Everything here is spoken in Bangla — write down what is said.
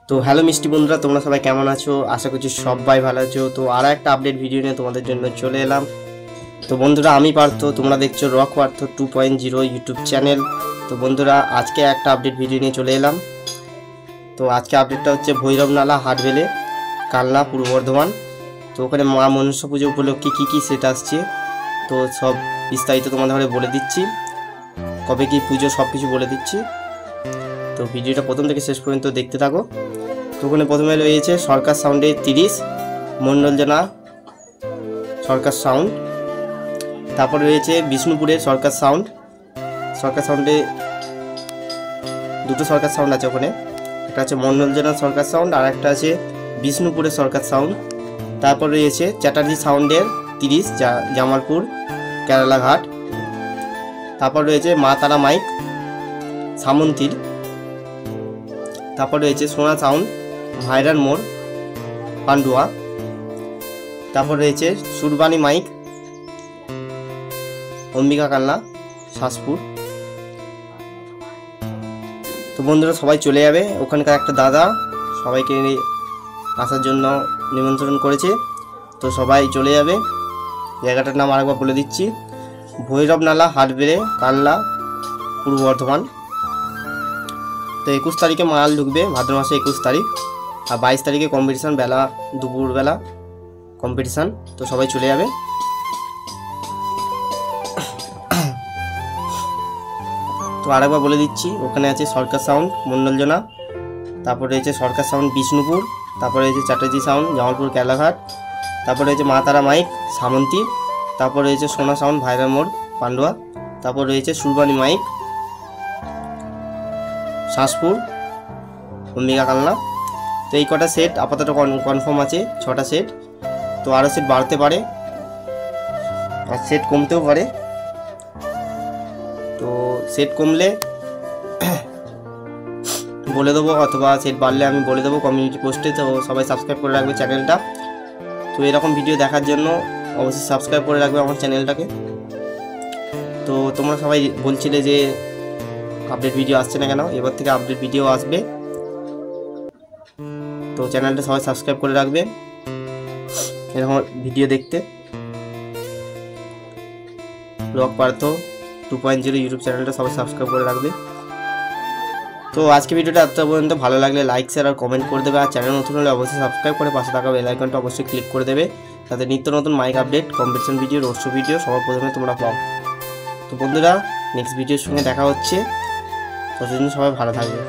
তো হ্যালো মিষ্টি বন্ধুরা, তোমরা সবাই কেমন আছো? আশা করছি সবাই ভালো আছো। তো আর একটা আপডেট ভিডিও নিয়ে তোমাদের জন্য চলে এলাম। তো বন্ধুরা, আমি পার্থ, তোমরা দেখছো রক পার্থ 2.0 ইউটিউব চ্যানেল। তো বন্ধুরা, আজকে একটা আপডেট ভিডিও নিয়ে চলে এলাম। তো আজকে আপডেটটা হচ্ছে ভৈরবনালা হাটবেলে, কালনা, পূর্ব বর্ধমান। তো ওখানে মা মনসা পুজো উপলক্ষে কী সেট আসছে, তো সব বিস্তারিত তোমাদের বলে দিচ্ছি। কবে কি পুজো সব কিছু বলে দিচ্ছি। তো ভিডিওটা প্রথম থেকে শেষ পর্যন্ত দেখতে থাকো। তো ওখানে প্রথমে রয়েছে সরকার সাউন্ডে 30 মণ্ডলজনা সরকার সাউন্ড। তারপর রয়েছে বিষ্ণুপুরের সরকার সাউন্ডে দুটো সরকার সাউন্ড আছে ওখানে। একটা আছে মণ্ডলজনা সরকার সাউন্ড আর একটা আছে বিষ্ণুপুরের সরকার সাউন্ড। তারপর রয়েছে চ্যাটার্জি সাউন্ডের 30 জামালপুর কেরালাঘাট। তারপর রয়েছে মা তারা মাইক সামন্তির। তারপর রয়েছে সোনা সাউন্ড ভাইরান মোড় পান্ডুয়া। তারপর রয়েছে সুরবানি মাইক অম্বিকা কালনা শাসপুর। তো বন্ধুরা, সবাই চলে যাবে। ওখানকার একটা দাদা সবাইকে আসার জন্য নিমন্ত্রণ করেছে, তো সবাই চলে যাবে। জায়গাটার নাম আরেকবার বলে দিচ্ছি, ভৈরবনালা হাটবেলে, কালনা, পূর্ব বর্ধমান। তো 21 তারিখে মাল ঢুকবে, ভাদ্র মাসে 21 তারিখ। আর 22 তারিখে কম্পিটিশান, দুপুরবেলা কম্পিটিশান। তো সবাই চলে যাবে। তো আরেকবার বলে দিচ্ছি, ওখানে আছে সরকার সাউন্ড মণ্ডলজনা, তারপর রয়েছে সরকার সাউন্ড বিষ্ণুপুর, তারপরে রয়েছে চ্যাটার্জি সাউন্ড জামালপুর কেরালাঘাট, তারপর রয়েছে মা তারা মাইক সামন্তি, তারপর রয়েছে সোনা সাউন্ড ভাইরান মোড় পান্ডুয়া, তারপর রয়েছে সুরবানি মাইক শাসপুর অম্বিকা কালনা। তো এই কটা সেট আপাতত কনফার্ম আছে, 6টা সেট। তো আরও সেট বাড়তে পারে আর সেট কমতেও পারে। তো সেট কমলে বলে দেবো, অথবা সেট বাড়লে আমি বলে দেবো কমিউনিটি পোস্টে। তো সবাই সাবস্ক্রাইব করে রাখবে চ্যানেলটা। তো এরকম ভিডিও দেখার জন্য অবশ্যই সাবস্ক্রাইব করে রাখবে আমার চ্যানেলটাকে। তো তোমরা সবাই বলছিলে যে আপডেট ভিডিও আসছে না কেন, এবার থেকে আপডেট ভিডিও আসবে। তো চ্যানেলটা সবাই সাবস্ক্রাইব করে রাখবে এরকম ভিডিও দেখতে। রক পার্থ 2.0 ইউটিউব চ্যানেলটা সবাই সাবস্ক্রাইব করে রাখবে। তো আজকে ভিডিওটা এত পর্যন্ত। ভালো লাগলে লাইক, শেয়ার আর কমেন্ট করে দেবে। আর চ্যানেল নতুন হলে অবশ্যই সাবস্ক্রাইব করে পাশে থাকা বেল আইকনটা অবশ্যই ক্লিক করে দেবে, যাতে নিত্য নতুন mic update, competition video, road show video সবার প্রথমে তোমরা পাও। তো বন্ধুরা, নেক্সট ভিডিওর সঙ্গে দেখা হচ্ছে। ততদিন সবাই ভালো থাকবে।